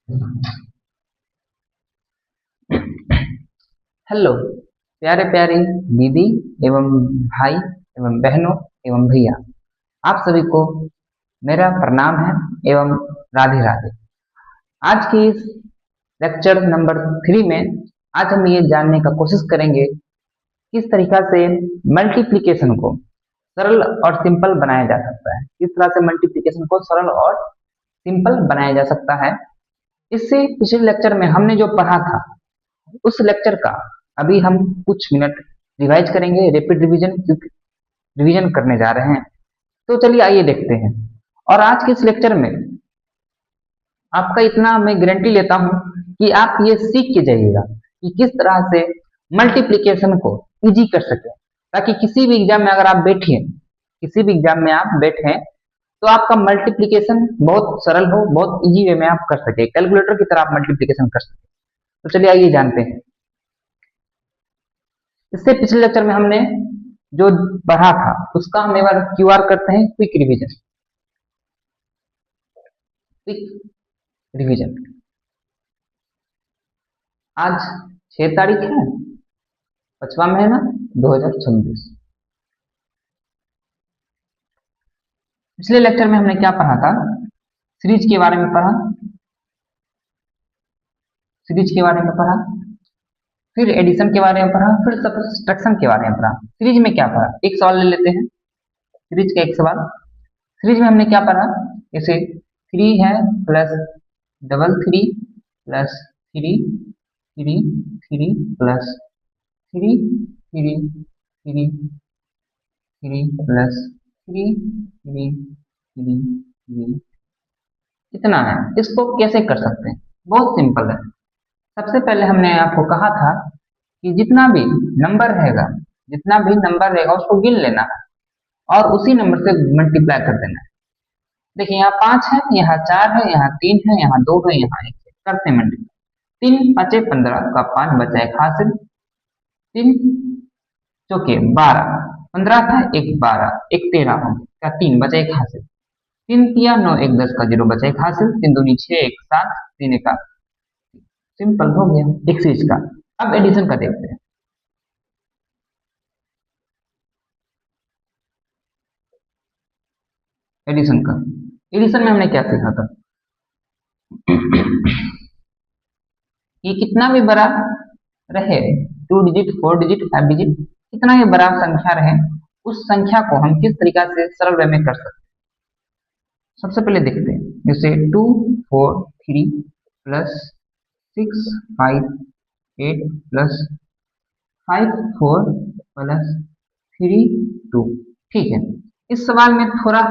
Hello प्यारे प्यारे दीदी एवं भाई एवं बहनों एवं भैया, आप सभी को मेरा प्रणाम है एवं राधे राधे। आज की इस लेक्चर नंबर 3 में आज हम ये जानने का कोशिश करेंगे किस तरीका से मल्टीप्लिकेशन को सरल और सिंपल बनाया जा सकता है। किस तरह से मल्टीप्लिकेशन को सरल और सिंपल बनाया जा सकता है। इससे पिछले लेक्चर में हमने जो पढ़ा था उस लेक्चर का अभी हम कुछ मिनट रिवाइज करेंगे, रैपिड रिवीजन रिवीजन करने जा रहे हैं। तो चलिए आइए देखते हैं। और आज के इस लेक्चर में आपका इतना मैं गारंटी लेता हूं कि आप ये सीख के जाइएगा कि किस तरह से मल्टीप्लिकेशन को इजी कर सके, ताकि किसी भी एग्जाम में अगर आप बैठे किसी भी एग्जाम में आप बैठे तो आपका मल्टीप्लिकेशन बहुत सरल हो, बहुत इजी वे में आप कर सके, कैलकुलेटर की तरह आप मल्टीप्लिकेशन कर सके। तो चलिए आइए जानते हैं। इससे पिछले लेक्चर में हमने जो पढ़ा था उसका हम एक बार क्यूआर करते हैं, क्विक रिवीजन। क्विक रिवीजन आज 6 तारीख है, 5वां महीना 2026। पिछले लेक्चर में हमने क्या पढ़ा था? सीरीज के बारे में पढ़ा, सीरीज के बारे में पढ़ा, फिर एडिशन के बारे में पढ़ा, फिर सब्ट्रैक्शन के बारे में पढ़ा। सीरीज में क्या पढ़ा? एक सवाल ले लेते हैं, सीरीज का एक सवाल। सीरीज में हमने क्या पढ़ा? जैसे 3 है plus double 3 plus 3 3 3 plus 3 3 3 3 plus 3 3 3 3 कितना है? इसको कैसे कर सकते हैं? बहुत सिंपल है। सबसे पहले हमने आपको कहा था कि जितना भी नंबर रहेगा, जितना भी नंबर रहेगा उसको गिन लेना है और उसी नंबर से मल्टीप्लाई कर देना है। देखिए यहाँ 5 है, यहाँ 4 है, यहाँ 3 है, यहाँ 2 है, यहाँ 1 है। करते हैं मल्टीप्लाई। 3 5 15 का 5 बचा एक हासिल, 3 चौके 12, 15 था एक 12, एक 13 हो गया, 3 बचा एक हासिल, 3 तिया 9 एक 10 का 0 बचा एक हासिल, 3 दूनी 6 एक 7, 3 एक 8। सिंपल हो गया एक सीरीज का। अब एडिशन का देखते हैं। एडिशन का, एडिशन में हमने क्या सीखा था कि कितना भी बड़ा रहे, 2 डिजिट 4 डिजिट 5 डिजिट, कितना भी बड़ा संख्या रहे, उस संख्या को हम किस तरीका से सरल वे में कर सकते हैं। सबसे पहले देखते हैं, जैसे 2 4 3 प्लस 6 5 8 प्लस 5 4 प्लस 3 2। ठीक है, इस सवाल में थोड़ा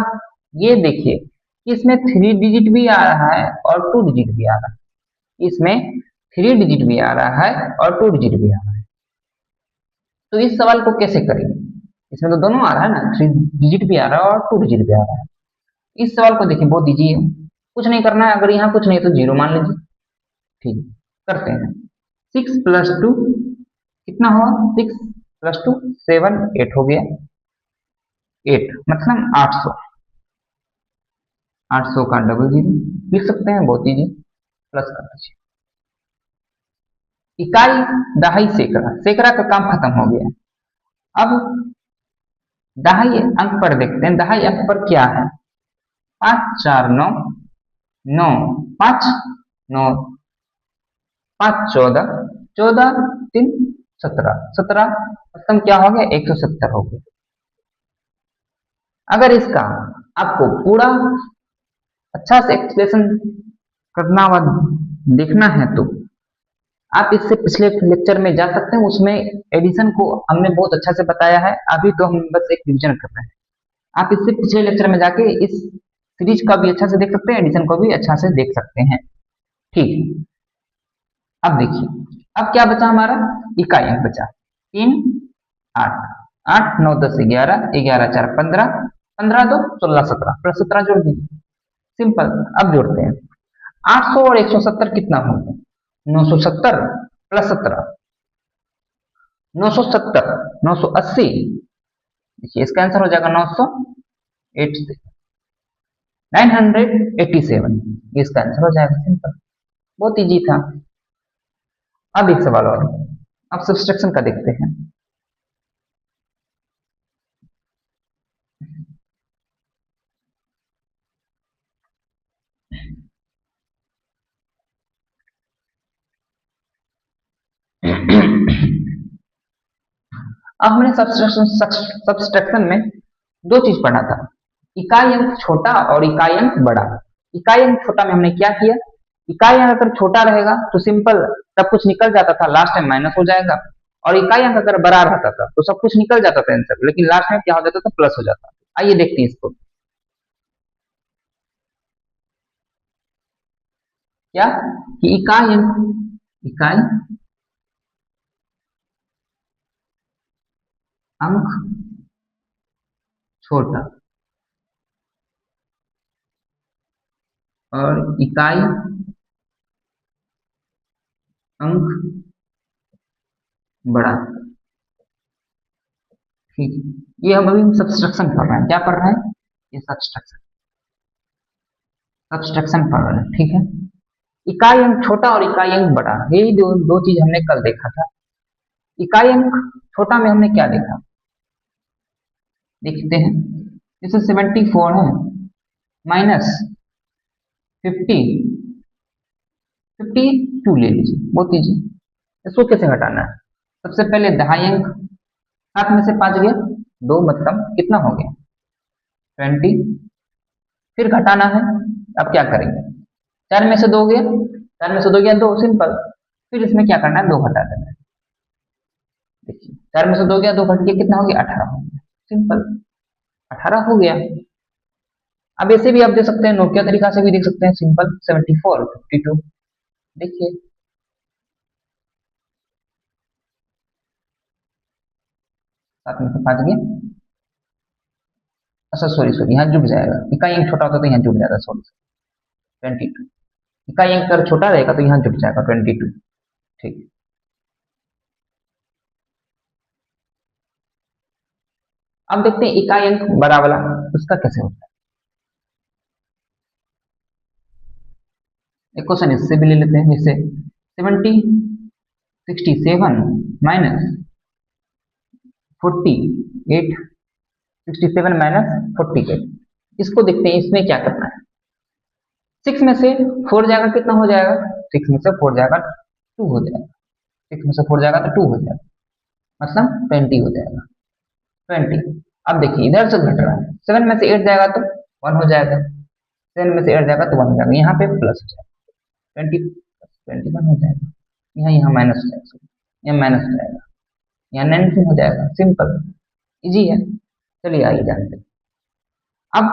ये देखिए कि इसमें 3 डिजिट भी आ रहा है और 2 डिजिट भी आ रहा है। इसमें 3 डिजिट भी आ रहा है और 2 डिजिट भी आ रहा है। तो इस सवाल को कैसे करेंगे? इसमें तो दोनों आ रहा है ना, 3 डिजिट भी आ रहा है और 2 डिजिट भी आ रहा है। इस सवाल को देखिए बहुत इजी है, कुछ नहीं करना है। अगर यहाँ कुछ नहीं तो 0 मान लीजिए। ठीक है, करते हैं। 6 प्लस 2 कितना हुआ? 6 प्लस 2 7 8 हो गया, 8 मतलब 800। 800 का डबल 0 लिख सकते हैं, बहुत इजी। प्लस कर दीजिए। इकाई दहाई सैकड़ा, सैकड़ा का काम खत्म हो गया। अब दहाई अंक पर देखते हैं, दहाई अंक पर क्या है? 5 4 9 9 5 9 5 14 14 3 17 17 मतलब क्या हो गया? 170 हो गया। अगर इसका आपको पूरा अच्छा से एक्सप्लेशन करना व देखना है तो आप इससे पिछले लेक्चर में जा सकते हैं, उसमें एडिशन को हमने बहुत अच्छा से बताया है। अभी तो हम बस एक रिविजन कर रहे हैं। आप इससे पिछले लेक्चर में जाके इस सीरीज का भी अच्छा से देख सकते हैं, एडिशन को भी अच्छा से देख सकते हैं। ठीक, अब देखिए, अब क्या बचा हमारा? इकाई अंक बचा 3 8 8 9 10 11 11 4 15 15 2 16 17 प्लस 17 जोड़ दीजिए। सिंपल। अब जोड़ते हैं 800 और 170 कितना हो गया? 970 प्लस 17 970 980। देखिए इसका आंसर हो जाएगा 987, इसका आंसर हो जाएगा। सिंपल। बहुत इजी था। अब एक सवाल और, अब सब्सट्रैक्शन का देखते हैं। अब हमने सब्सट्रैक्शन में दो चीज पढ़ा था, इकाई अंक छोटा और इकाई अंक बड़ा। इकाई अंक छोटा में हमने क्या किया, इकाई अंक अगर छोटा रहेगा तो सिंपल सब कुछ निकल जाता था, लास्ट टाइम माइनस हो जाएगा। और इकाई अंक अगर बड़ा रहता था तो सब कुछ निकल जाता था आंसर, लेकिन लास्ट में क्या हो जाता था, प्लस हो जाता। आइए देखते हैं इसको। क्या कि इकाई अंक छोटा और इकाई अंक बड़ा। ठीक है, ये हम अभी सब्सट्रैक्शन पढ़ रहे हैं। क्या पढ़ रहे हैं, ये सब्सट्रैक्शन सब्सट्रैक्शन पढ़ रहे हैं। ठीक है, इकाई अंक छोटा और इकाई अंक बड़ा, यही दो दो चीज हमने कल देखा था। इकाई अंक छोटा में हमने क्या देखा, देखते हैं। जैसे 74 है माइनस 52 ले लीजिए, बहुत ईजी। इसको कैसे घटाना है, सबसे पहले दहाई अंक, 7 में से 5 गया 2, मतलब कितना हो गया 20। फिर घटाना है, अब क्या करेंगे, 4 में से 2 गया, 4 में से 2 गया 2, सिंपल। फिर इसमें क्या करना है, 2 घटा देना है। देखिए 4 में से 2 गया, 2 घट गया, कितना हो गया 18 हो गया, सिंपल 18 हो गया। अब ऐसे भी आप दे सकते हैं, नोकिया तरीका से भी देख सकते हैं, सिंपल 74 52। देखिए 7 में से 5 गया, अच्छा सॉरी सॉरी, यहाँ जुड़ जाएगा, इकाई अंक छोटा होता तो यहाँ जुड़ जाएगा, सॉरी 22। इकाई अंक अगर छोटा रहेगा तो यहाँ जुड़ जाएगा 22। ठीक, अब देखते हैं इकाई अंक बड़ा वाला, उसका कैसे होता है। एक क्वेश्चन इससे भी ले लेते हैं, जैसे 67 माइनस 48, 67 माइनस 48, इसको देखते हैं इसमें क्या करना है। 6 में से 4 जाएगा, कितना हो जाएगा, 6 में से 4 जाएगा 2 हो जाएगा, 6 में से 4 जाएगा तो 2 हो जाएगा, मतलब 20 हो जाएगा 20। अब देखिए इधर से घट रहा है, 7 में से 8 जाएगा तो 1 हो जाएगा, 7 में से 8 जाएगा तो 1 हो जाएगा, यहाँ पे प्लस हो जाएगा 20 +21 हो जाएगा, यहाँ यहाँ माइनस हो जाएगा, यहाँ माइनस हो जाएगा, यहाँ 19 हो जाएगा, सिंपल इजी है। चलिए आइए जानते हैं। अब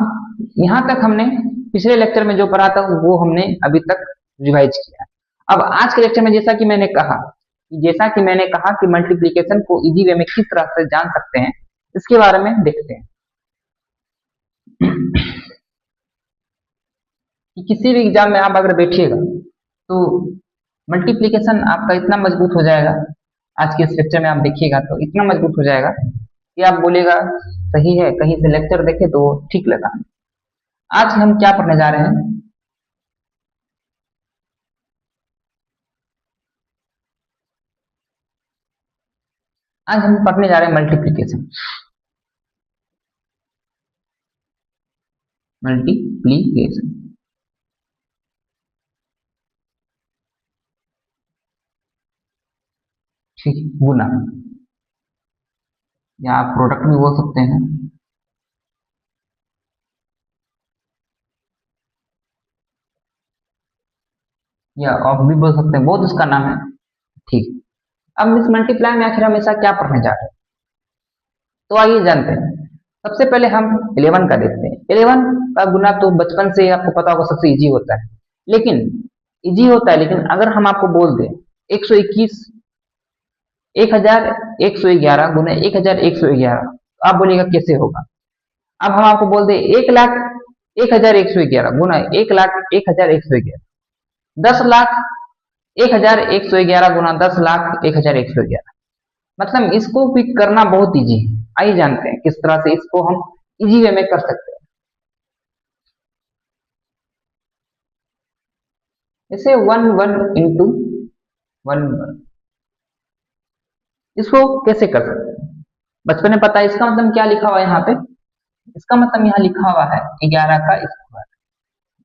यहाँ तक हमने पिछले लेक्चर में जो पढ़ा था वो हमने अभी तक रिवाइज किया। अब आज के लेक्चर में जैसा कि मैंने कहा कि मल्टीप्लिकेशन को इजी वे में किस तरह से जान सकते हैं, इसके बारे में देखते हैं। कि किसी भी एग्जाम में आप अगर बैठिएगा तो मल्टीप्लिकेशन आपका इतना मजबूत हो जाएगा, आज के इस लेक्चर में आप देखिएगा तो इतना मजबूत हो जाएगा कि आप बोलेगा सही है, कहीं से लेक्चर देखे तो ठीक लगा। आज हम क्या पढ़ने जा रहे हैं, आज हम पढ़ने जा रहे हैं मल्टीप्लिकेशन। मल्टीप्लिकेशन ठीक है, गुना, या आप प्रोडक्ट भी बोल सकते हैं, या ऑफ भी बोल सकते हैं, बहुत उसका नाम है। ठीक, अब इस मल्टीप्लाई में आखिर हमेशा क्या पढ़ने जा रहे हैं, तो आइए जानते हैं। सबसे पहले हम 11 का देखते हैं। 11 का गुना तो बचपन से आपको पता होगा सबसे इजी होता है, लेकिन इजी होता है, लेकिन अगर हम आपको बोल दें 121 1111 गुना 1111, तो आप बोलिएगा कैसे होगा। अब हम आपको बोल दें 1,00,000 1111 गुना 1,00,000 1111, 10,00,000 1111 गुना 10,00,000 1111, मतलब इसको भी करना बहुत इजी है। आइए जानते हैं किस तरह से इसको हम इजी वे में कर सकते हैं। इसे 1 1 into 1 1, इसको कैसे कर सकते हैं? बचपन में पता है इसका मतलब क्या लिखा हुआ है यहाँ पे? इसका मतलब यहाँ लिखा हुआ है 11 का स्क्वायर,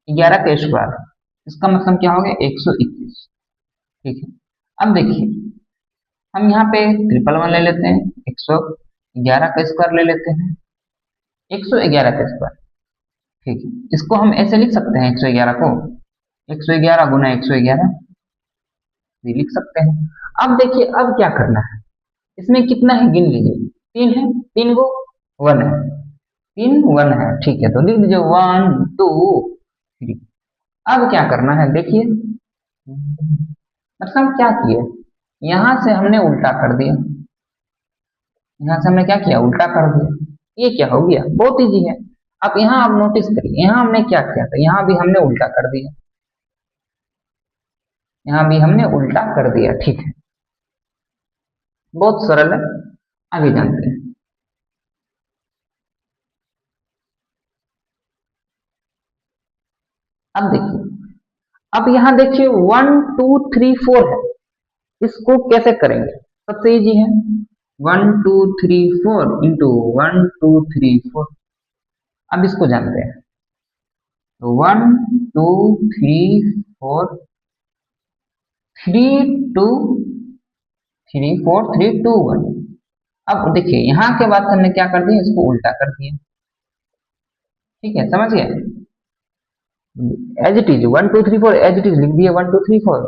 11 का स्क्वायर, इसका मतलब क्या हो गया 121। ठीक है, अब देखिए हम यहाँ पे ट्रिपल वन ले लेते हैं, 111 का स्क्वायर ले लेते हैं, 111 का स्क्वायर। ठीक है, इसको हम ऐसे लिख सकते हैं 111 को, 111 गुना 111 ये लिख सकते हैं। अब देखिए अब क्या करना है, इसमें कितना है गिन लीजिए, 3 है, 3 को 1 है, 3 1 है। ठीक है, तो लिख दीजिए 1 2 3। अब क्या करना है देखिए, मतलब क्या किए, यहां से हमने उल्टा कर दिया, यहां से हमने क्या किया उल्टा कर दिया, ये क्या हो गया, बहुत इजी है। अब यहाँ आप नोटिस करिए, यहाँ हमने क्या किया था, यहाँ भी हमने उल्टा कर दिया, यहाँ भी हमने उल्टा कर दिया। ठीक है, बहुत सरल है, आगे जानते हैं। अब देखिए, अब यहाँ देखिए 1 2 3 4 है, इसको कैसे करेंगे, सबसे इजी है, 1 2 3 4 into 1 2 3 4। अब इसको जानते हैं, तो 1 2 3 4 3 2 3 4 3 2 1। अब देखिए यहाँ के बाद हमने क्या कर दिया, इसको उल्टा कर दिया। ठीक है, समझ गए, as it is 1 2 3 4 as it is लिख दिया 1 2 3 4,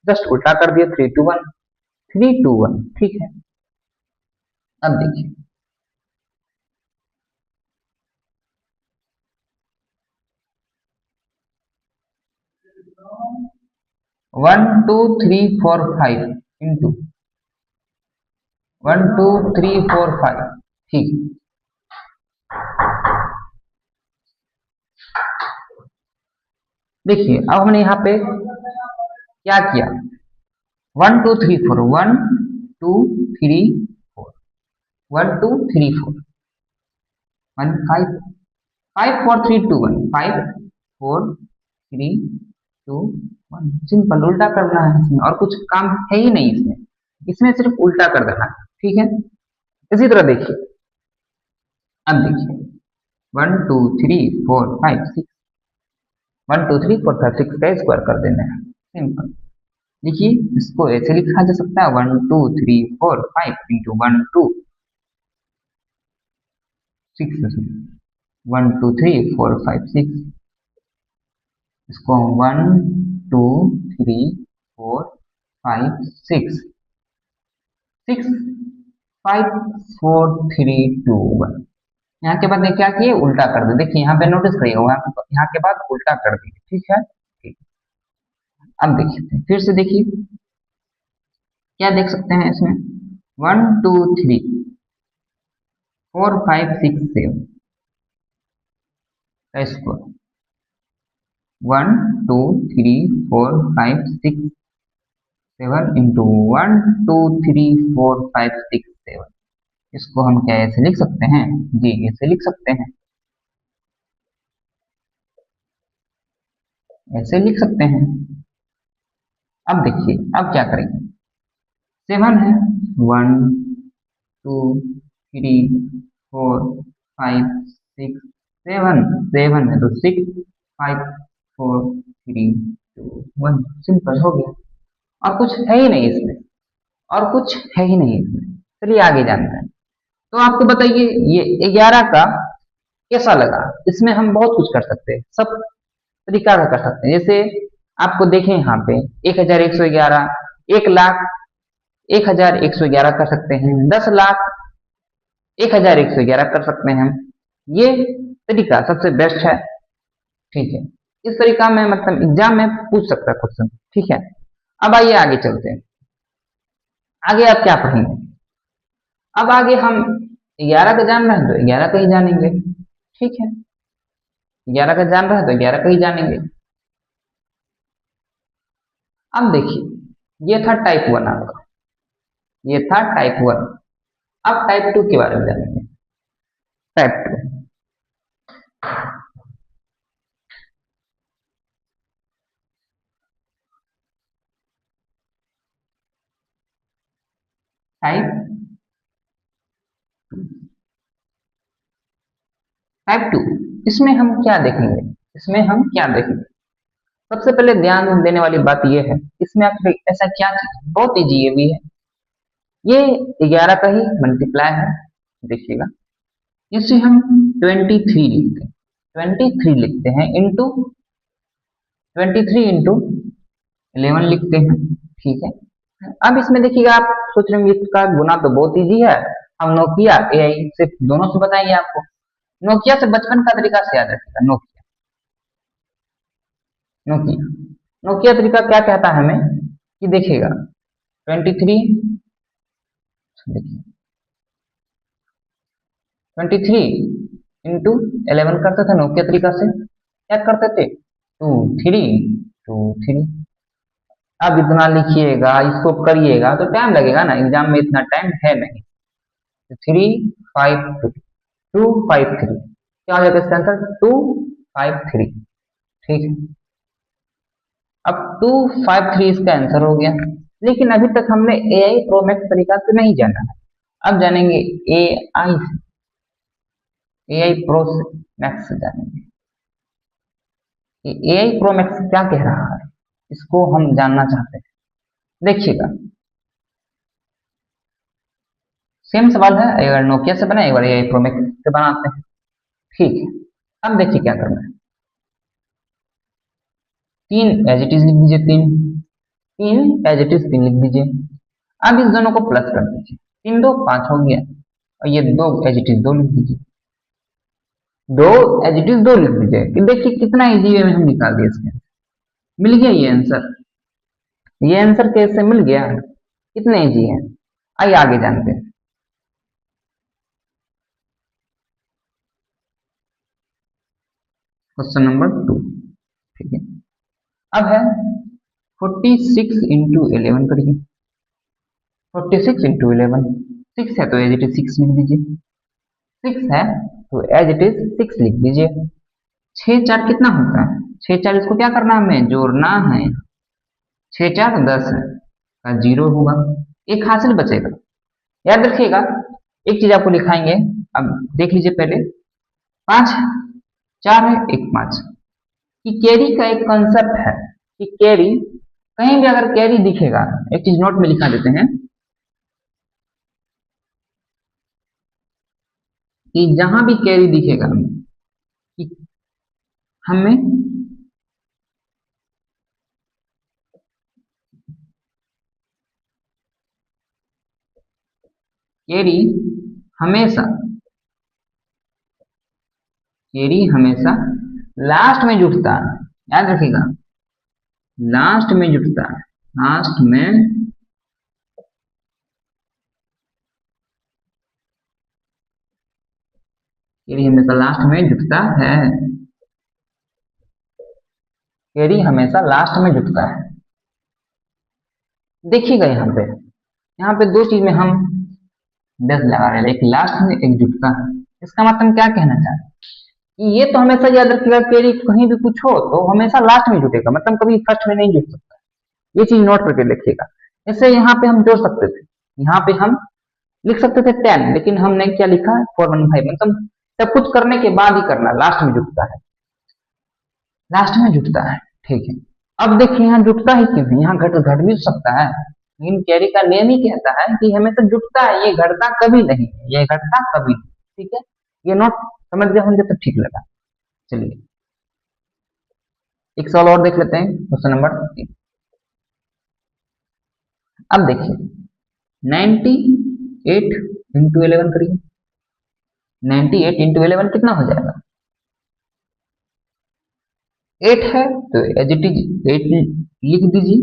जस्ट उल्टा कर दिया 3 2 1 3 2 1। ठीक है, अब देखिए 1 2 3 4 5 इंटू 1 2 3 4 5। ठीक, देखिए अब हमने यहाँ पे क्या किया, 1 2 3 4 1 2 3 4 1 2 3 4 1 5 5 4 3 2 1 5 4 3 2 1। सिंपल, उल्टा करना है इसमें, और कुछ काम है ही नहीं इसमें, इसमें सिर्फ उल्टा कर देना है। ठीक है, इसी तरह देखिए, अब देखिए 1 2 3 4 5 6, 1 2 3 4 5 6 का स्क्वायर कर देना है, सिंपल। देखिए इसको ऐसे लिखा जा सकता है 1 2 3 4 5 into 1 2 6, 1 2 3 4 5 6, इसको 1 2 3 4 5 6 6 5 4 3 2 1। यहाँ के बाद ने क्या किए, उल्टा कर दे, देखिए यहाँ पे नोटिस करिए, यहाँ के बाद उल्टा कर दिए। ठीक है, ठीक, अब देखिए फिर से देखिए क्या देख सकते हैं इसमें, 1 2 3 4 5 6 7 का स्क्वायर, 1 2 3 4 5 6 7 इंटू 1 2 3 4 5 6 7। इसको हम क्या ऐसे लिख सकते हैं, जी ऐसे लिख सकते हैं, ऐसे लिख सकते हैं। अब देखिए अब क्या करेंगे, 7 है, 1 2 3 4 5 6 7, 7 है तो 6 5 4 3 2 1, सिंपल हो गया, और कुछ है ही नहीं इसमें, और कुछ है ही नहीं इसमें। चलिए आगे जानते हैं। तो आपको बताइए ये 11 का कैसा लगा, इसमें हम बहुत कुछ कर सकते हैं, सब तरीका का कर सकते हैं। जैसे आपको देखें यहाँ पे 1111, 1 लाख 1111 कर सकते हैं, 10 लाख 1111 कर सकते हैं, ये तरीका सबसे बेस्ट है। ठीक है, इस तरीका में मतलब एग्जाम में पूछ सकता है क्वेश्चन। ठीक है, अब आइए आगे चलते हैं, आगे आप क्या पढ़ेंगे, अब आगे हम 11 का जान रहे हैं तो 11 का ही जानेंगे। ठीक है, 11 का जान रहे हैं तो 11 का ही जानेंगे। अब देखिए ये था टाइप 1 आपका, ये था टाइप 1। अब टाइप 2 के बारे में जानेंगे। टाइप 2, टाइप टू, इसमें हम क्या देखेंगे? इसमें हम क्या देखेंगे? सबसे पहले ध्यान देने वाली बात यह है, इसमें आप ऐसा क्या चीज, बहुत इजी ये भी है, ये 11 का ही मल्टीप्लाई है। देखिएगा, इसे हम 23 लिखते हैं, 23 लिखते हैं इंटू 11 लिखते हैं। ठीक है, अब इसमें देखिएगा, आप सोच रहे होंगे इसका गुना तो बहुत इजी है, हम नोकिया एआई से दोनों से बताएंगे आपको। नोकिया से बचपन का तरीका से याद रखिएगा, नोकिया नोकिया नोकिया तरीका क्या कहता है हमें कि देखिएगा 23, देखिए 23 × 11 करते थे नोकिया तरीका से, क्या करते थे, 2 3 अब इतना लिखिएगा, इसको करिएगा तो टाइम लगेगा ना, एग्जाम में इतना टाइम है नहीं। 253 क्या हो जाता है इसका आंसर, 253। ठीक है, अब 253 इसका आंसर हो गया, लेकिन अभी तक हमने एआई प्रो मैक्स तरीका से नहीं जाना है, अब जानेंगे एआई से, एआई प्रो मैक्स से जानेंगे। एआई प्रो मैक्स क्या कह रहा है, इसको हम जानना चाहते हैं। देखिएगा, सेम सवाल है, एक बार नोकिया से बना, एक बार एआई प्रो मैक्स से बनाते हैं। ठीक है, अब देखिए क्या करना है, 3 एज इट इज लिख दीजिए, 3 एज इट इज 3 लिख दीजिए। अब इस दोनों को प्लस कर दीजिए, 3 2 5 हो गया, और ये 2 एज इट इज 2 लिख दीजिए, 2 एज इट इज 2 लिख दीजिए। देखिए कितना इजी वे में हम निकाल दिए, इसके मिल गया ये आंसर। ये आंसर कैसे मिल गया, कितने इजी है, आइए आगे जानते हैं। Question number 2। ठीक है, अब है 46 इंटू 11 करिए, 46 इंटू 11, 6 है तो एज इट इज 6 लिख दीजिए, 6 है तो एज इट इज 6 लिख दीजिए। 6 4 कितना होता है, 6 4 इसको क्या करना है, हमें जोड़ना है, 6 4 10 है का 0 होगा, एक हासिल बचेगा। याद रखिएगा, एक चीज आपको लिखाएंगे, अब देख लीजिए पहले, 5 4 है, एक 5, कि कैरी का एक कंसेप्ट है कि कैरी, कहीं भी अगर कैरी दिखेगा, एक चीज नोट में लिखा देते हैं कि जहां भी कैरी दिखेगा कि हमें कैरी हमेशा कैरी हमेशा लास्ट में जुटता है, याद रखिएगा, लास्ट में जुटता है, लास्ट में कैरी हमेशा लास्ट में जुटता है, कैरी हमेशा लास्ट में जुटता है। देखिएगा यहाँ पे दो चीज में हम 10 लगा रहे हैं, एक लास्ट में एक जुटता है, इसका मतलब क्या कहना चाहते हैं कि ये तो हमेशा याद रखिएगा, कैरी कहीं भी कुछ हो तो हमेशा लास्ट में जुटेगा, मतलब कभी फर्स्ट में नहीं जुट सकता, ये चीज नोट करके देखिएगा। जैसे यहाँ पे हम जोड़ सकते थे, यहाँ पे हम लिख सकते थे 10, लेकिन हमने क्या लिखा, 415, मतलब सब कुछ करने के बाद ही करना, लास्ट में जुटता है, लास्ट में जुटता है। ठीक है, अब देखिए यहाँ जुटता ही क्यों है, यहाँ घट घट भी सकता है, लेकिन कैरी का नियम ही कहता है कि हमेशा जुटता है, ये घटता कभी नहीं है, ये घटता कभी नहीं। ठीक है, ये नोट समझ गए होंगे तो ठीक लगा। चलिए एक सवाल और देख लेते हैं, क्वेश्चन नंबर 3। अब देखिए 98 इंटू 11 करिए, 98 इंटू 11 कितना हो जाएगा, 8 है तो एज इट इज 8 लिख दीजिए।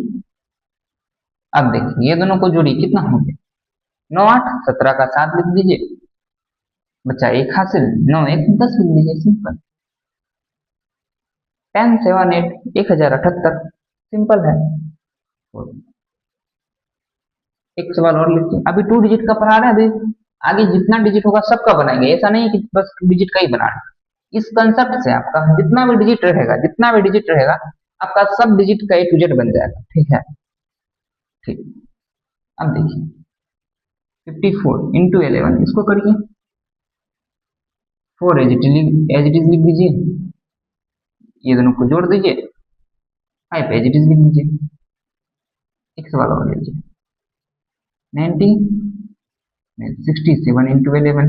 अब देखिए ये दोनों को जोड़ी कितना होंगे, 9 8 17 का 7 लिख दीजिए, बच्चा एक हासिल, 9 1 10 लिख दीजिए, सिंपल। 10 7 8 1078, सिंपल है। एक सवाल और लिखते हैं, अभी 2 डिजिट का पढ़ा रहे हैं, अभी आगे जितना डिजिट होगा सबका बनाएंगे, ऐसा नहीं कि बस 2 डिजिट का ही बनाना। इस कंसेप्ट से आपका जितना भी डिजिट रहेगा, जितना भी डिजिट रहेगा, आपका सब डिजिट का A to Z बन जाएगा। ठीक है, ठीक, अब देखिए 54 इंटू 11, इसको करिए 4 एज इट इज लिख दीजिए, ये दोनों को जोड़ दीजिए, 5 एज इट इज लिख दीजिए, एक सवाल और लीजिए 90 67 इंटू 11,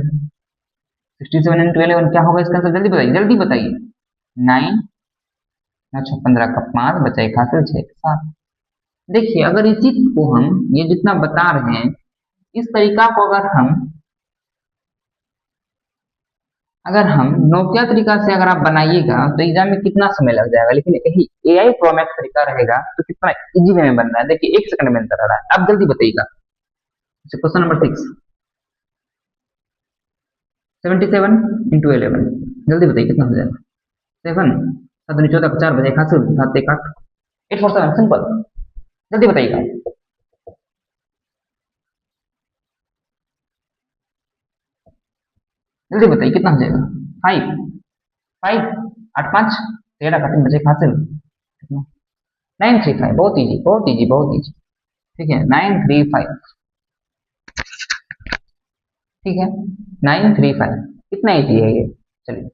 67 इंटू 11 क्या होगा इसका आंसर, जल्दी बताइए जल्दी बताइए। 9 अच्छा 15 का 5 बचा एक हासिल 6 7। देखिए अगर इसी को हम ये जितना बता रहे हैं इस तरीका को अगर हम नोकिया तरीका से अगर आप बनाइएगा तो एग्जाम में कितना समय लग जाएगा, लेकिन यही एआई प्रो मैक्स तरीका रहेगा तो कितना इजी वे में बन रहा है। देखिए 1 सेकंड में आंसर आ रहा है, आप जल्दी बताइएगा। क्वेश्चन नंबर 6, 77 इंटू 11, जल्दी बताइए कितना हो जाएगा। 7 7 14 4 बजे खास 7 1 8 847 सिंपल, जल्दी बताइएगा। जल्दी बताइए कितना हो जाएगा। 5 5 8 5 13 का 3 बजे खास 935, बहुत इजी बहुत इजी बहुत इजी। ठीक है 935, ठीक है 935, कितना इजी है ये। चलिए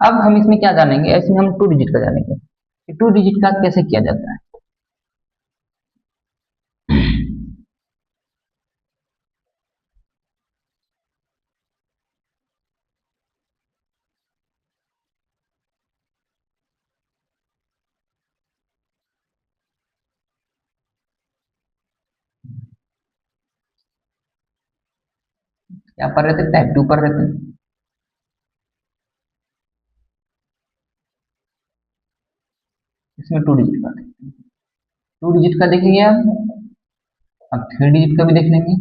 अब हम इसमें क्या जानेंगे, इसमें हम 2 डिजिट का जानेंगे कि 2 डिजिट का कैसे किया जाता है। क्या पढ़ रहे थे, टाइप 2 पढ़ रहे थे। इसमें 2 डिजिट का, 2 डिजिट का देखेंगे अब 3 डिजिट का भी देख लेंगे,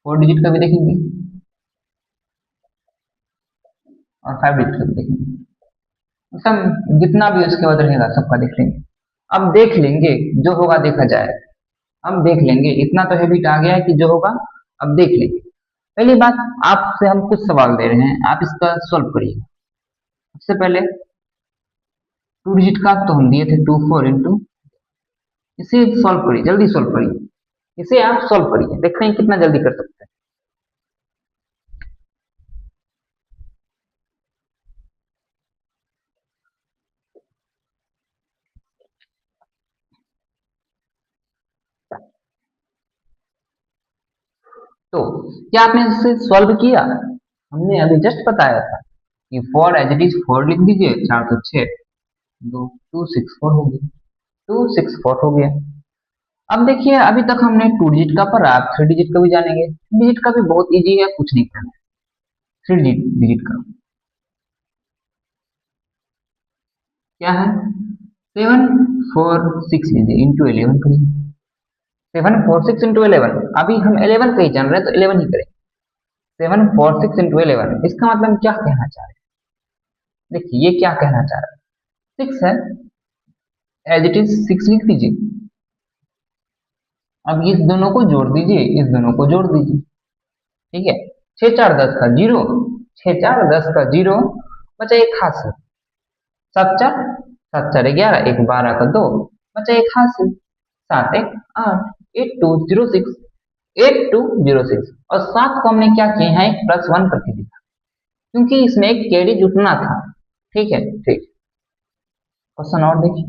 4 डिजिट का भी देखेंगे और 5 डिजिट का भी देखेंगे। सब जितना भी उसके बाद रहेगा सबका देख लेंगे। अब देख लेंगे, जो होगा देखा जाए। हम देख लेंगे, इतना तो हैबिट आ गया है कि जो होगा अब देख लेंगे। पहली बात, आपसे हम कुछ सवाल दे रहे हैं, आप इसका सॉल्व करिए। सबसे पहले 2 डिजिट का तो हम दिए थे 2 4 इंटू, इसे सॉल्व करिए, जल्दी सॉल्व करिए, इसे आप सॉल्व करिए, देखते हैं कितना जल्दी कर सकते हैं। तो क्या आपने इसे सॉल्व किया, हमने अभी जस्ट बताया था कि 4 एज इट इज 4 लिख दीजिए, 4 तो 6 दो 264 हो गया, 264 हो गया। अब देखिए अभी तक हमने 2 डिजिट का पढ़ा, आप 3 डिजिट का भी जानेंगे। डिजिट का भी बहुत इजी है, कुछ नहीं करना। 3 डिजिट का क्या है, 7 4 6 लीजिए इंटू 11 करिए, 7 4 6 इंटू 11, अभी हम 11 का ही जान रहे हैं तो 11 ही करें। 7 4 6 इंटू 11, इसका मतलब क्या कहना चाह रहे हैं, देखिए ये क्या कहना चाह रहा है, 6 है एज इट इज 6 लिख दीजिए। अब इस दोनों को जोड़ दीजिए, इस दोनों को जोड़ दीजिए, ठीक है 6 4 10 का 0, 6 4 10 का 0, बचा एक हासिल, 7 4 7 4 11, एक 12 का 2, बचा एक हासिल, 7 1 8, 8206, 8206। और 7 को हमने क्या किया है, +1 करके दिया क्योंकि इसमें एक कैरी जुटना था। ठीक है, ठीक, क्वेश्चन और देखिए।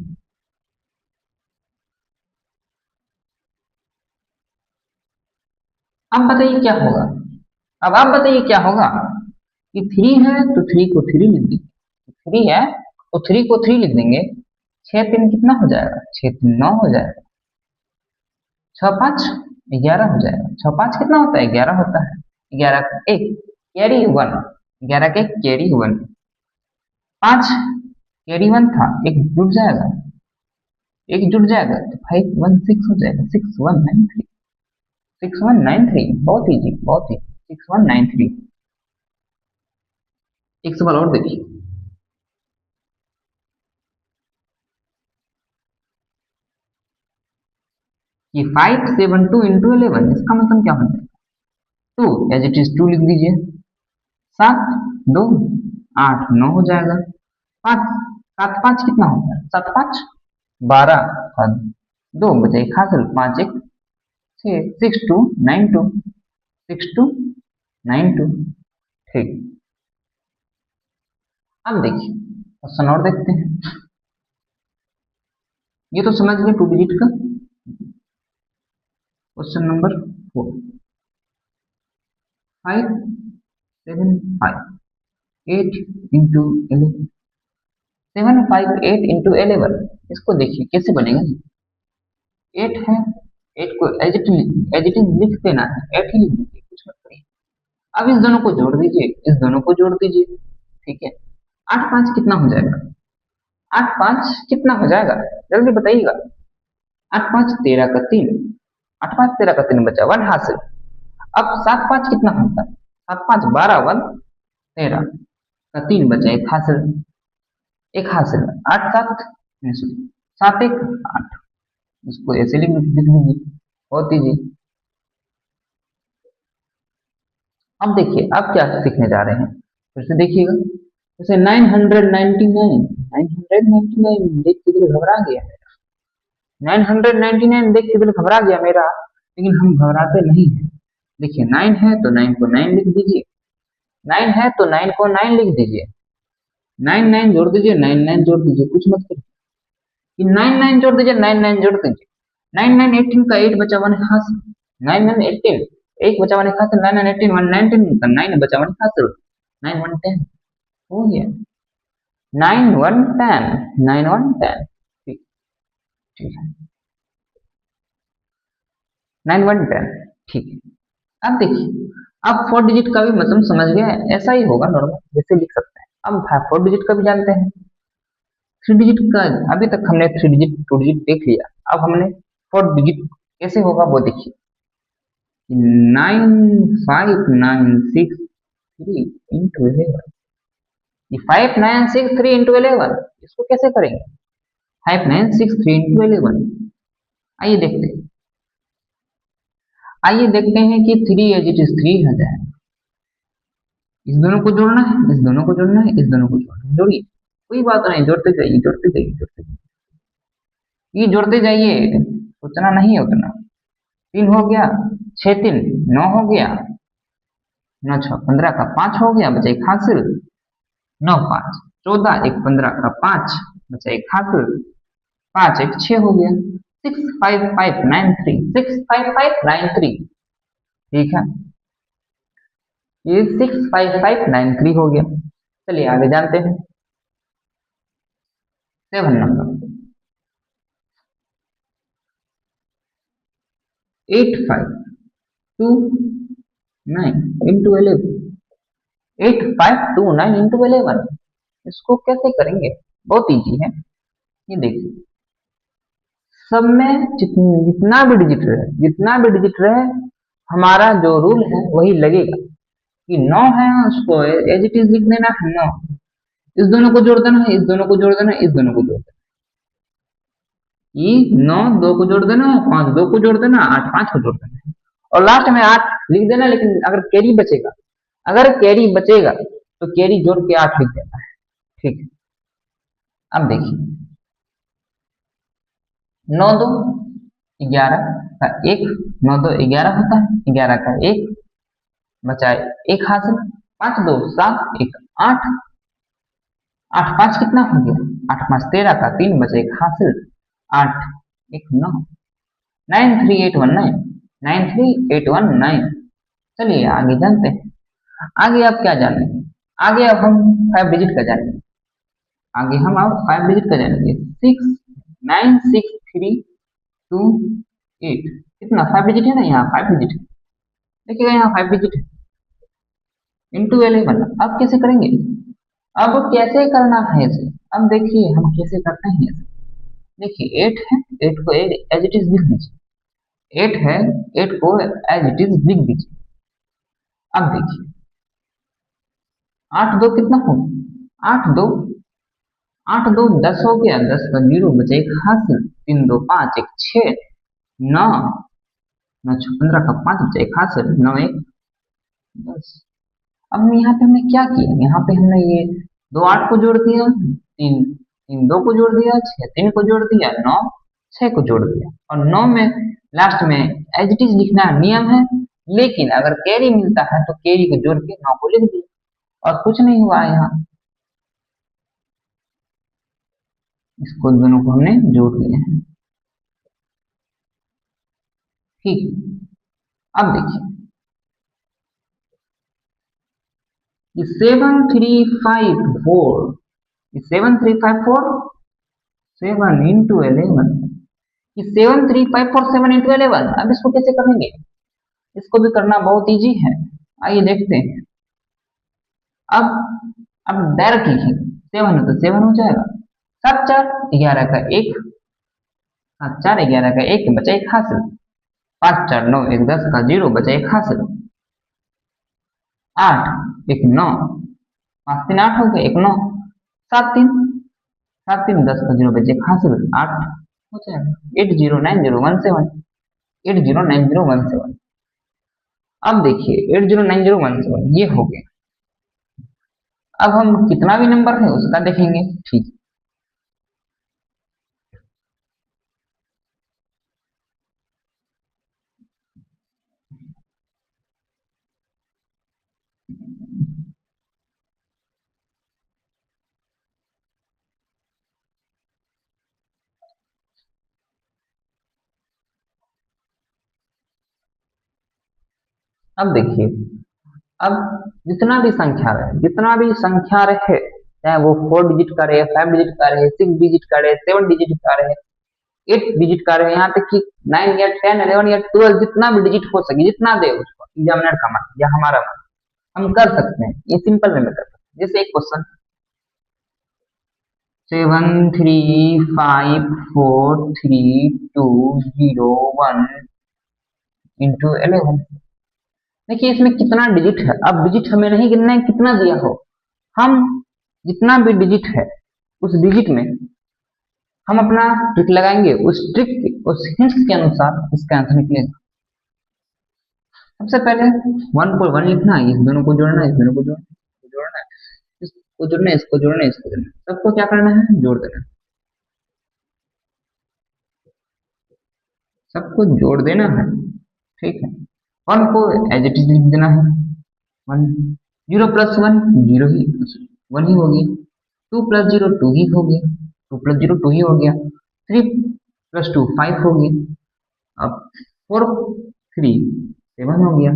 अब बताइए क्या होगा, अब आप बताइए क्या होगा कि 3 है तो 3 को 3 लिख देंगे, 3 है तो 3 को 3 लिख देंगे, 6 3 कितना हो जाएगा, 6 3 9 हो जाएगा, 6 5 11 हो जाएगा, 6 5 कितना होता है 11 होता है, 11 का 1 कैरी 1, 11 के कैरी 1, 5 कैरी 1 था, एक जुड़ जाएगा, एक जुड़ जाएगा तो 5 1 6 हो जाएगा, 6193, 6193, बहुत इजी बहुत ही, 6193। एक सवाल और देखिए, ये 572 इंटू 11, इसका मतलब क्या हो जाएगा, 2 एज इट इज 2 लिख दीजिए, 7 2 8 9 हो जाएगा, 5 7 5 कितना होता है, 7 5 12 और दो बचा एक हासिल, 5 एक 6, 6292, 6292। ठीक, अब देखिए क्वेश्चन और देखते हैं। ये तो समझ गए टू डिजिट का। Question number 4, 578 into 11, 758 into 11। इसको देखिए कैसे बनेगा। 8 है, 8 को एज इट इज लिख देना है, 8 ही लिख दीजिए, कुछ मत करिए। अब इस दोनों को जोड़ दीजिए, इस दोनों को जोड़ दीजिए। ठीक है, 8 5 कितना हो जाएगा? 8 5 कितना हो जाएगा, जल्दी बताइएगा। 8 5 13 का 3, 8 5 13 का 3 बचा 1 हासिल। अब 7 5 कितना होता है? 7 5 12 1 13 का 3 बचा एक हासिल, एक हासिल। 8 7 7 1 8, इसको ऐसे लिख दीजिए और दीजिए। अब देखिए अब क्या सीखने जा रहे हैं, फिर से देखिएगा। जैसे 999 देख के दिल घबरा गया, 999 देख के दिल घबरा गया मेरा, लेकिन हम घबराते नहीं हैं। देखिए 9 है तो 9 को 9 लिख दीजिए, 9 है तो 9 को 9 लिख दीजिए, 9 9 जोड़ दीजिए, 9 9 जोड़ दीजिए, कुछ मत करिए। कि 9 9 जोड़ दीजिए, 9 9 जोड़ दीजिए। 9 9 18 का 8 बचा 1 हासिल, 9 9 18 एक बचा 1 हासिल, 9 9 18 1 19 का 9 बचा 1 हासिल, 9 1 10 हो गया। 9 1 10, 9 1 10। ठीक, ठीक है, 9 1 10। ठीक है, अब देखिए अब 4 डिजिट का भी मतलब समझ गया है, ऐसा ही होगा नॉर्मल जैसे लिख सकते हैं। अब 4 डिजिट का भी जानते हैं। 3 डिजिट का अभी तक हमने 3 डिजिट 2 डिजिट देख लिया, अब हमने 4 डिजिट कैसे होगा वो देखिए। 95963 इंटू 11, 5963 इंटू 11, इसको कैसे करेंगे? 5963 इंटू 11, आइए देखते हैं। आइए देखते हैं कि 3 एज इट इज 3 हो जाए। इस दोनों को जोड़ना है, इस दोनों को जोड़ना है, इस दोनों को जोड़ना है, जोड़िए, कोई बात नहीं, जोड़ते जाइए जोड़ते जाइए जोड़ते जाइए, ये जोड़ते जाइए, उतना नहीं है उतना। 3 हो गया, 6 3 9 हो गया, 9 6 15 का 5 हो गया, बचा एक हासिल, 9 5 14 एक 15 का 5 बचा एक हासिल, 5 एक 6 हो गया। 65593, 65593। ठीक है, ये 65593 हो गया। चलिए आगे जानते हैं। 7 नंबर, 8529 इंटू 11, 8529 इंटू 11, इसको कैसे करेंगे? बहुत इजी है, ये देखिए। सब में जितना भी डिजिट रहे, जितना भी डिजिट रहे, हमारा जो रूल है वही लगेगा। कि 9 है उसको एज इट इज लिख देना है 9, इस दोनों को जोड़ देना है, इस दोनों को जोड़ देना है, इस दोनों को जोड़ देना है। ये 9 2 को जोड़ देना है, 5 2 को जोड़ देना, 8 5 को जोड़ देना है, और लास्ट में 8 लिख देना। लेकिन अगर कैरी बचेगा, अगर कैरी बचेगा तो कैरी जोड़ के 8 लिख देना है। ठीक है, अब देखिए 9 2 11 का 1, 9 2 11 होता है, 11 का 1 बचाए एक हासिल, 5 2 7 1 8, 8 5 कितना हो गया? 8 5 13 का 3 बचे एक हासिल, 8 1 9, 93819, 93819। चलिए आगे जानते हैं। आगे आप क्या जानेंगे? आगे अब हम 5 डिजिट का जानेंगे। आगे हम अब 5 डिजिट का जानेंगे। 69632 8, कितना 5 डिजिट है ना, यहाँ 5 डिजिट है, देखिएगा यहाँ 5 डिजिट है, इंटू 11। अब कैसे करेंगे? अब कैसे करना है इसे? अब देखिए हम कैसे करते हैं इसे। देखिए 8 है, 8 को एज इट इज लिख दीजिए, 8 है, 8 को एज इट इज लिख दीजिए। अब देखिए 8 2 कितना हो? 8 2 8 2 10 हो गया, 10 का 0 बचे एक हासिल, 3 2 5 1 6 9, 9 6 15 का 5 बचे एक हासिल, 9 1 10। अब यहाँ पे हमने क्या किया? यहाँ पे हमने ये 2 8 को जोड़ दिया, 3 3 2 को जोड़ दिया, 6 3 को जोड़ दिया, 9 6 को जोड़ दिया, और 9 में लास्ट में एज इट इज लिखना नियम है, लेकिन अगर कैरी मिलता है तो कैरी को जोड़ के 9 को लिख दिया, और कुछ नहीं हुआ यहाँ। इसको दोनों को हमने जोड़ लिया है। ठीक, अब देखिए ये 7354, 7354 7 इंटू 11, ये 73547 इंटू 11। अब इसको कैसे करेंगे, इसको भी करना बहुत इजी है, आइए देखते हैं। अब डायरेक्ट लिखेंगे, 7 है तो 7 हो जाएगा, 7 4 11 का 1, 7 4 11 का 1 बचा 1 हासिल, 5 4 9 1 10 का 0 बचा 1 हासिल, 8 1 9, 5 3 8 हो गया 1 9, 7 3 7 3 10 का 0 बचा 1 हासिल, 8 हो जाएगा। 809017, 809017। अब देखिए 809017 ये हो गया। अब हम कितना भी नंबर है उसका देखेंगे। ठीक, अब देखिए, अब जितना भी संख्या रहे, चाहे वो 4 डिजिट का रहे, 5 डिजिट का रहे, 6 डिजिट का रहे, 7 डिजिट का रहे, 8 डिजिट का रहे, यहाँ तक कि 9 या 10 11 या 12 जितना भी डिजिट हो सके, जितना दे उसको एग्जामिनर का मान या हमारा मान, हम कर सकते हैं। ये सिंपल वे में कर सकते हैं। जैसे एक क्वेश्चन 735432201 इंटू 11। देखिए इसमें कितना डिजिट है, अब डिजिट हमें नहीं गिनना है कितना दिया हो, हम जितना भी डिजिट है उस डिजिट में हम अपना ट्रिक लगाएंगे, उस ट्रिक उस हिंट्स के अनुसार इसका आंसर निकलेगा। सबसे पहले 1 को 1 लिखना है, इस दोनों को जोड़ना है, इस दोनों को जोड़ना है, इसको जोड़ना है, इसको जोड़ना है, इसको जोड़ना है, सबको क्या करना है, जोड़ देना है, सबको जोड़ देना है। ठीक है, 1 को एज इट इज लिख देना है, 1 0 प्लस 1 0 ही 1 ही होगी, 2 प्लस 0 2 ही होगी, 2 प्लस 0 2 ही हो गया, 3 प्लस 2 5 होगी, अब 4 3 7 हो गया,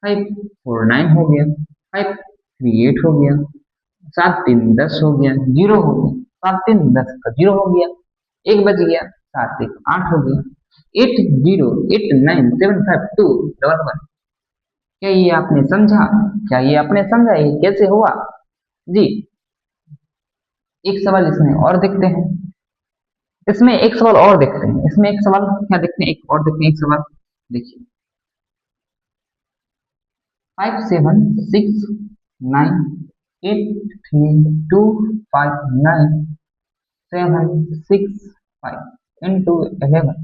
5 4 9 हो गया, 5 3 8 हो गया, 7 3 10 हो गया, 0 हो गया, 7 3 10 का 0 हो गया, 1 बच गया, 7 1 8 हो गया, 8 0 8 9 7 5 2 1 1। क्या ये आपने समझा, क्या ये आपने समझा ये कैसे हुआ जी? एक सवाल इसमें और देखते हैं, इसमें एक सवाल और देखते हैं, इसमें एक सवाल क्या देखते हैं, एक और देखते हैं, एक सवाल देखिए 5 7 6 9 8 3 2 5 9 7 6 5 इंटू 11।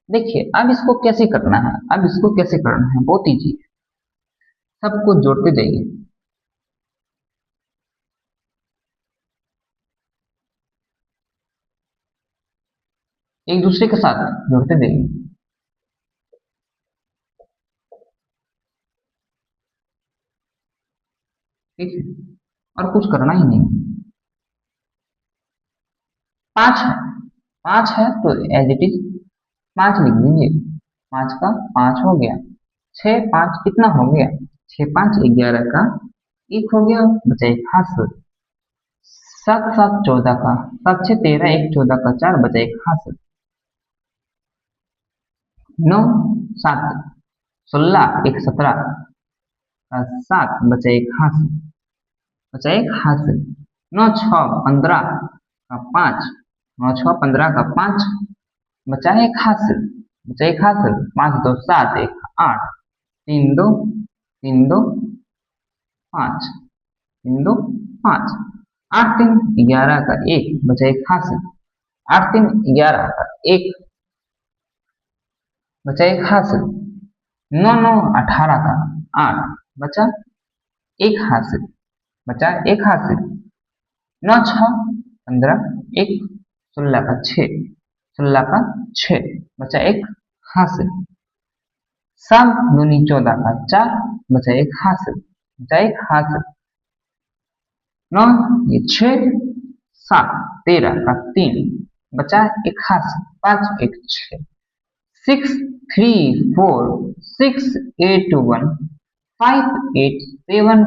देखिए अब इसको कैसे करना है, अब इसको कैसे करना है, बहुत इजी है, सबको जोड़ते जाइए, एक दूसरे के साथ जोड़ते जाइए। ठीक है, और कुछ करना ही नहीं। 5 है, 5 है तो एज इट इज 5 लिख दीजिए, 5 का 5 हो गया, 6 5 कितना हो गया, 6 5 11 का 1 हो गया, बचा 1 हासिल, 7 7 14 का 7 6 13 1 14 का 4 बचा 1 हासिल, 9 7 16 1 17 का 7 बचा 1 हासिल, बचा 1 हासिल, 9 6 15 का 5, 9 6 15 का 5 बचा 1 हासिल, बचा 1 हासिल, 5 2 7 1 8 3 2 3 2 5 3 2 5, 8 3 11 का 1 बचा 1 हासिल, 8 3 11 का 1 बचा 1 हासिल, 9 9 18 का 8 बचा 1 हासिल, बचा 1 हासिल, 9 6 15 1 16 का 6 16 का 6 बचा एक हासिल। 7 दूनी 14 का 4 बचा एक हासिल, बचा एक हासिल। 9 ये 6 7 13 का 3 बचा एक हासिल, 5 एक 6। 6 3 4 6 8 1 5 8 7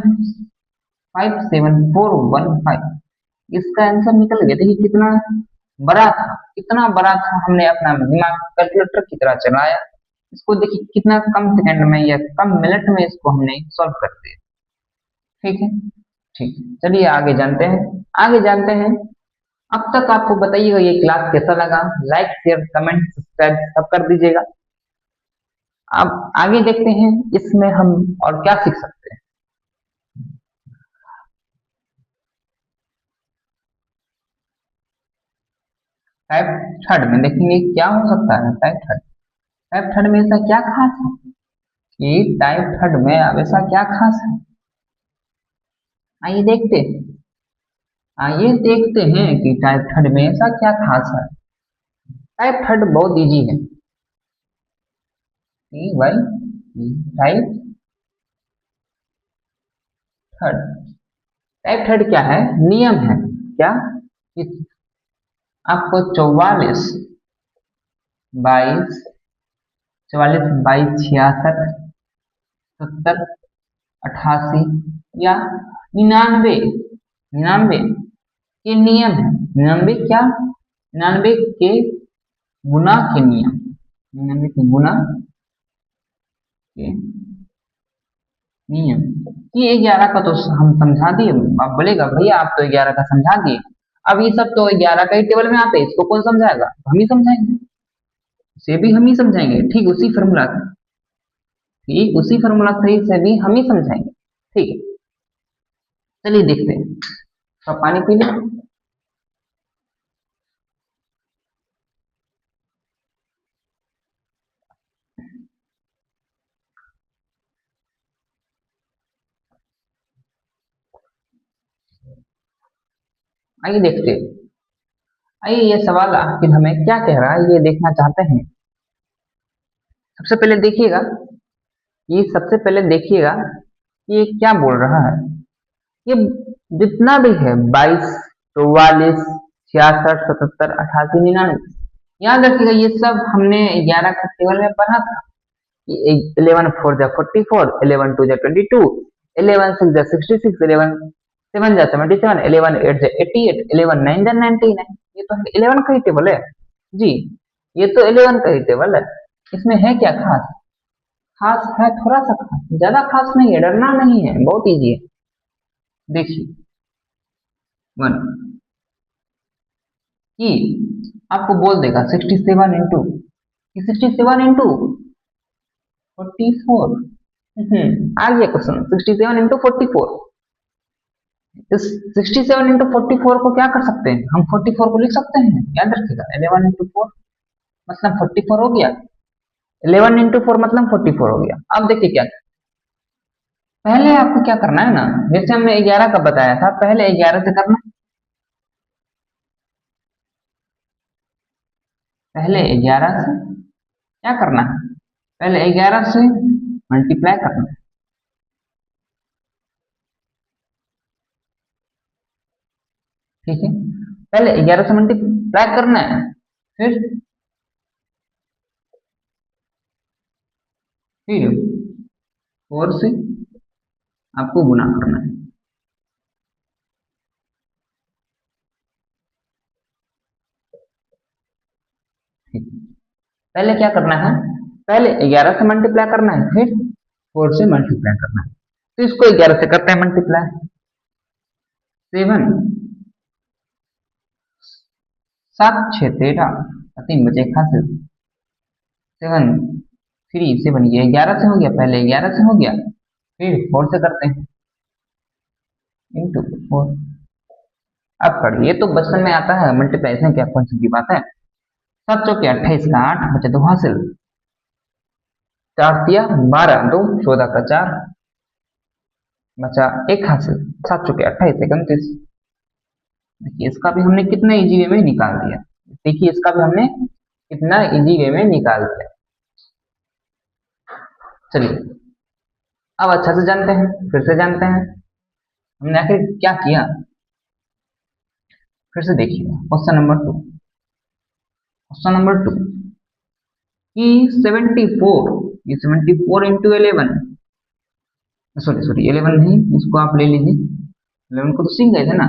5 7 4 1 5। इसका आंसर निकल गया। देखिए कितना बड़ा था, कितना बड़ा था। हमने अपना दिमाग कैलकुलेटर की तरह चलाया इसको। देखिए कितना कम सेकंड में या कम मिनट में इसको हमने सॉल्व कर दिया। ठीक है, ठीक है, चलिए आगे जानते हैं। आगे जानते हैं। अब तक आपको बताइएगा ये क्लास कैसा लगा। लाइक शेयर कमेंट सब्सक्राइब सब कर दीजिएगा। अब आगे देखते हैं इसमें हम और क्या सीख सकते हैं। टाइप थर्ड में देखेंगे क्या हो सकता है। टाइप थर्ड, टाइप थर्ड में ऐसा क्या खास है कि टाइप थर्ड में अब ऐसा क्या खास है। आइए देखते हैं, आइए देखते हैं कि टाइप थर्ड में ऐसा क्या खास है। टाइप थर्ड बहुत इजी है। भाई टाइप थर्ड, टाइप थर्ड क्या है, नियम है क्या कि आपको 44 22 44 22 66 70 88 या 99 99 के नियम है। 99 क्या, 99 के गुना के नियम, 99 के गुना के नियम। ये 11 का तो हम समझा दिए। आप बोलेगा भैया आप तो 11 का समझा दिए, अब ये सब तो 11 का ही टेबल में आते हैं, इसको कौन समझाएगा, हम ही समझाएंगे, इसे भी हम ही समझाएंगे। ठीक उसी फॉर्मूला से, ठीक उसी फॉर्मूला सही से भी हम ही समझाएंगे। ठीक है, चलिए देखते हैं। तो पानी पी लें। आइए देखते हैं। आइए ये सवाल आखिर हमें क्या कह रहा है ये देखना चाहते हैं। सबसे पहले देखिएगा, ये सबसे पहले देखिएगा ये क्या बोल रहा है। ये जितना भी है 22 44 66 77 88 99, याद रखिएगा ये सब हमने 11 का टेबल में पढ़ा था। 11 4 जा 44, 11 2 जा 22, 11 6 जा 66, 11 7 जा 77, 11 8 जा 88, 11 9 जा 99। ये तो 11 का ही टेबल है जी, ये तो 11 का ही टेबल है। इसमें है क्या खास, खास है थोड़ा सा खास, ज्यादा खास नहीं है, डरना नहीं है, बहुत इजी है। देखिए 1 कि आपको बोल देगा 67 इंटू 67 इंटू 44। आ गया क्वेश्चन 67 इंटू 44। इस 67 इंटू 44 को क्या कर सकते हैं हम, 44 को लिख सकते हैं। याद रखिएगा 11 इंटू 4 मतलब 44 हो गया, 11 इंटू 4 मतलब 44 हो गया। अब देखिए क्या, पहले आपको क्या करना है ना, जैसे हमने 11 का बताया था, पहले 11 से करना, पहले 11 से क्या करना है, पहले 11 से मल्टीप्लाई करना है। ठीक है, पहले 11 से मल्टीप्लाई करना है, फिर 4 से आपको गुना करना है। ठीक, पहले क्या करना है, पहले 11 से मल्टीप्लाई करना है, फिर 4 से मल्टीप्लाई करना है। तो इसको 11 से करते हैं मल्टीप्लाई, 7 7 6 13, 3 बचे खासिल, 7 3 7 ये 11 से हो गया, पहले 11 से हो गया, फिर 4 से करते हैं इंटू 4। अब कर, ये तो बचपन में आता है मल्टीप्लाई, क्या कौन सी बात है। 7 चौके 28 का 8 बचे 2 हासिल, 4 दिया 12 2 14 का 4 बचा एक हासिल, 7 चौके 28 29। देखिए इसका भी हमने कितने इजी वे में निकाल दिया। देखिए इसका भी हमने इतना इजी वे में निकालते हैं। चलिए अब अच्छा से जानते हैं, फिर से जानते हैं हमने आखिर क्या किया। फिर से देखिए क्वेश्चन नंबर 2। क्वेश्चन नंबर 2 कि 74, ये 74 इंटू 11, सॉरी 11 नहीं, इसको आप ले लीजिए, 11 को तो सीख गए थे ना,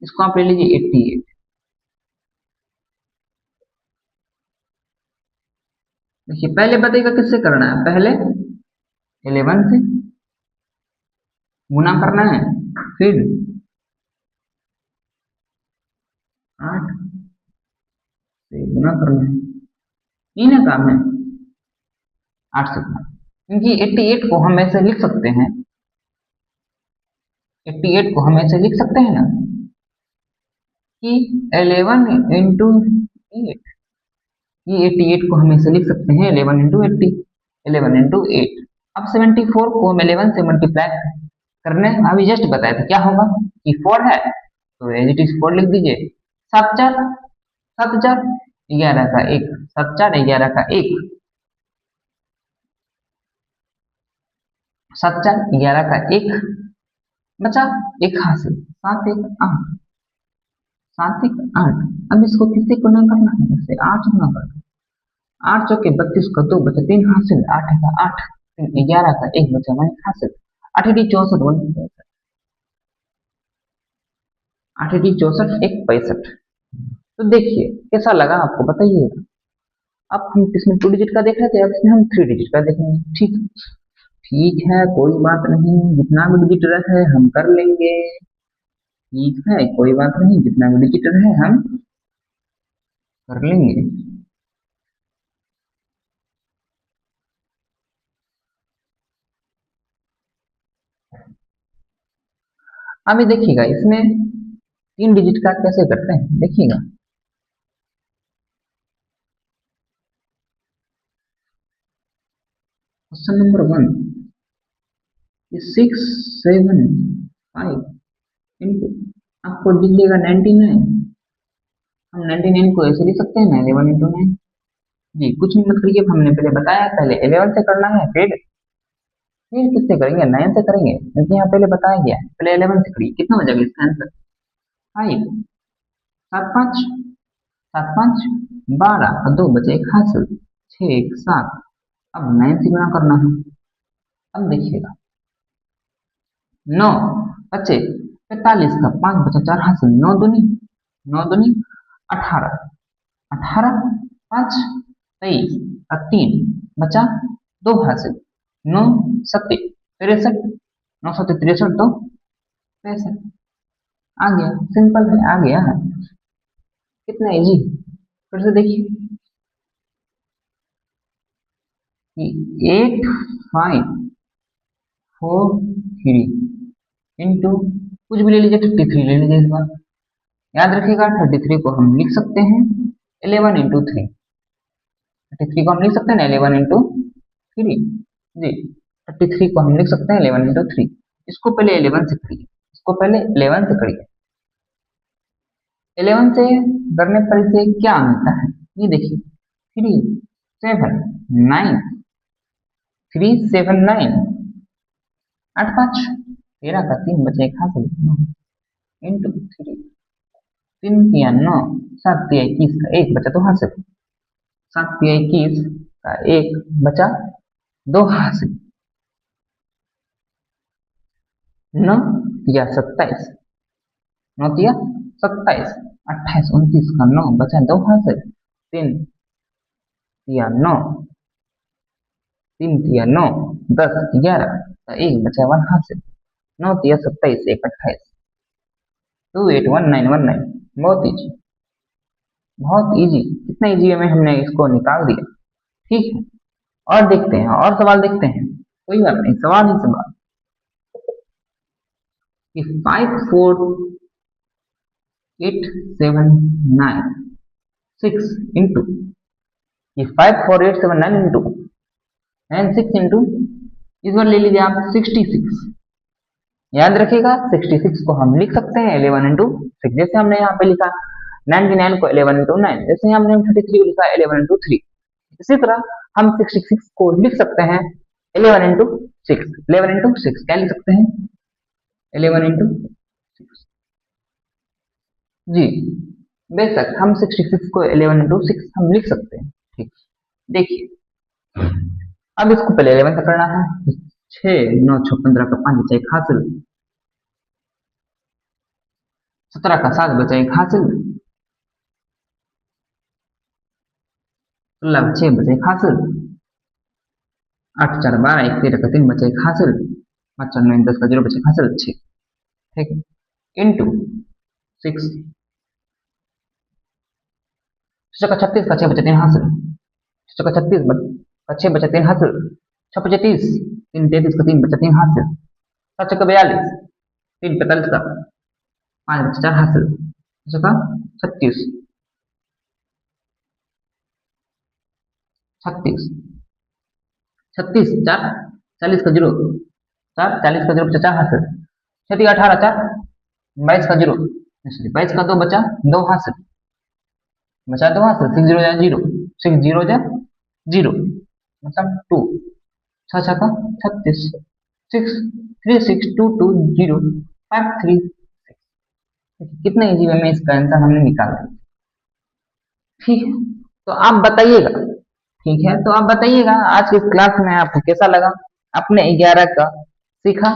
इसको आप ले लीजिए 88। देखिए पहले बताइएगा किससे करना है, पहले 11 से गुना करना है, फिर 8 से गुना करना है, ये ना काम है 8 से गुना। क्योंकि 88 को हम ऐसे लिख सकते हैं, 88 को हम ऐसे लिख सकते हैं ना कि 11 इंटू 8, ये 88 को हम ऐसे लिख सकते हैं 11 इंटू 80, 11 इंटू 8। अब 74 को हम 11 से मल्टीप्लाई करने अभी जस्ट बताया था, क्या होगा कि 4 है तो एज इट इज 4 लिख दीजिए। 7 4 7 4 11 का 1, 7 4 11 का 1, 7 4 11 का 1 बचा, एक हासिल, 7 1 8, 7 1 8। अब इसको किसी को ना करना है, इससे 8 गुना करना, 8 चौके 32 का 2 बचा, 3 हासिल, 8 का 8, 11 का 1 बचा, 1 हासिल, 8 64 1 65, 8 64 1 65। तो देखिए कैसा लगा आपको बताइएगा। अब हम किसमें 2 डिजिट का देख रहे थे, अब इसमें हम 3 डिजिट का देखेंगे। ठीक, ठीक है कोई बात नहीं, जितना भी डिजिट रहे हम कर लेंगे। ठीक है कोई बात नहीं, जितना भी डिजिट रहे हम कर लेंगे। अभी देखिएगा इसमें 3 डिजिट का कैसे करते हैं, देखिएगा। क्वेश्चन नंबर 1, 6 7 5 इंटू, आपको दिखेगा 99, हम 99 को ऐसे लिख सकते हैं ना 11 इंटू 9। जी कुछ नहीं मत करिए, हमने पहले बताया पहले 11 से करना है, फिर किससे करेंगे, 9 से करेंगे, क्योंकि यहाँ पहले बताया गया है। पहले 11 से करिए, कितना हो जाएगा इसका आंसर 5, 7 5 7 5 12 और 2 बचे, एक हासिल, 6 1 7। अब 9 से गुणा करना है। अब देखिएगा 9 बचे 45 का 5 बचा, 4 हासिल, 9 दूनी 9 दूनी 18, 18 5 23 और 3 बचा, 2 हासिल, 9 7 63, 9 7 63 तो 65। आ गया, सिंपल है, आ गया, कितना इजी। फिर से देखिए कि 8 5 4 3 इंटू, कुछ भी ले लीजिए, 33 ले लीजिए इस बार। याद रखिएगा 33 को हम लिख सकते हैं 11 इंटू 3, 33 को हम लिख सकते हैं ना 11 इंटू 3। जी 33 को हम लिख सकते हैं 11 इंटू 3। इसको पहले 11 से करिए, इसको पहले 11 से करिए। 11 से करने पर इसे क्या मिलता है, ये देखिए 3 7 9, 3 7 9, 8 5 13 का 3 बचे, एक हासिल, इंटू 3, 3 तिया 9, 7 तिया 21 का 1 बचा, 2 हासिल, 7 तिया 21 का 1 बचा, 2 हासिल, 9 तिया 27, 9 तिया 27, 28 29 का 9 बचा, 2 हासिल, 3 तिया 9, 3 तिया 9 10 11 का 1 बचा, 1 हासिल, 9 तिया 27 1 28, 281919। बहुत इजी, बहुत इजी, इतना इजी में हमने इसको निकाल दिया। ठीक है, और देखते हैं, और सवाल देखते हैं, कोई बात नहीं, सवाल ही सवाल। कि 5 4 8 7 9 6 इंटू, ये 5 4 8 7 9 इंटू एंड 6 इंटू, इस बार ले लीजिए आप 66। याद रखिएगा 66 को हम लिख सकते हैं 11 इंटू 6, जैसे हमने यहाँ पे लिखा 99 को 11 इंटू 9, जैसे हमने 33 को लिखा 11 इंटू 3, इसी तरह हम 66 को लिख सकते हैं 11 इंटू 6। 11 इंटू 6 क्या लिख सकते हैं? 11 इंटू 6। जी बेशक हम 66 को 11 इंटू 6 हम लिख सकते हैं। ठीक, देखिए अब इसको पहले 11 से करना है। 6 9 6 15 का 5 बचा 1 हासिल, 17 का 7 बचा 1 हासिल, 16 का 6 बचा 1 हासिल, 8 4 12 1 13 का 3 बचा 1 हासिल, 5 4 9 10 का 0 बचा 1 हासिल 6। ठीक है, इंटू 6, 6 का 36 का 6 बचा 3 हासिल, 6 का 36 का 6 बचा 3 हासिल, 6 बचा 30, 3 33 का 3 बचा 3 हासिल, 7 का 42, 3 45 का 5 बचा 4 हासिल, 6 का 36, 36 36 4 40 का 0, 4 40 का 0 बचा 4 हासिल, 6 18 4 22 का 0, 22 का 2 बचा 2 हासिल, बचा 2 हासिल, 6 0 जा 0, 6 0 जा 0 मतलब 2, 6 6 का 36, 6 3 6 2 2 0 5 3 6। कितना इजी वे में इसका आंसर हमने निकाल दिया। ठीक है, तो आप बताइएगा। ठीक है, तो आप बताइएगा आज की इस क्लास में आपको कैसा लगा? आपने 11 का सीखा,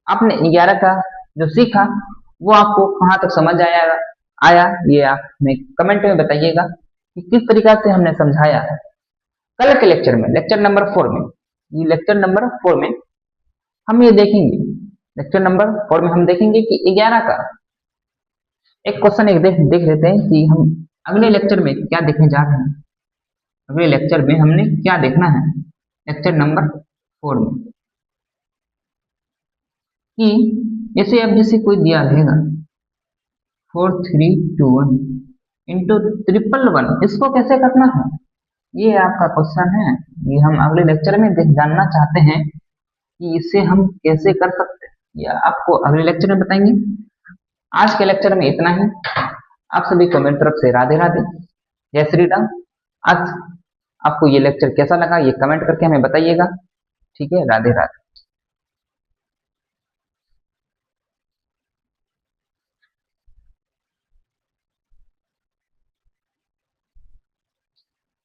आपने 11 का जो सीखा वो आपको कहाँ तक समझ आया आया ये आप हमें कमेंट में बताइएगा कि किस तरीका से हमने समझाया है। कल के लेक्चर में, लेक्चर नंबर 4 में, ये लेक्चर नंबर 4 में हम ये देखेंगे, लेक्चर नंबर 4 में हम देखेंगे कि 11 का एक क्वेश्चन एक देख लेते हैं कि हम अगले लेक्चर में क्या देखने जा रहे हैं। अगले लेक्चर में हमने क्या देखना है, लेक्चर नंबर 4 में, कि जैसे अब जैसे कोई दिया रहेगा 4 3 2 1 इंटू 111, इसको कैसे करना है ये आपका क्वेश्चन है। ये हम अगले लेक्चर में जानना चाहते हैं कि इसे हम कैसे कर सकते हैं, या आपको अगले लेक्चर में बताएंगे। आज के लेक्चर में इतना ही। आप सभी को मेरी तरफ से राधे राधे, जय श्री राम। आज आपको ये लेक्चर कैसा लगा ये कमेंट करके हमें बताइएगा। ठीक है, राधे राधे।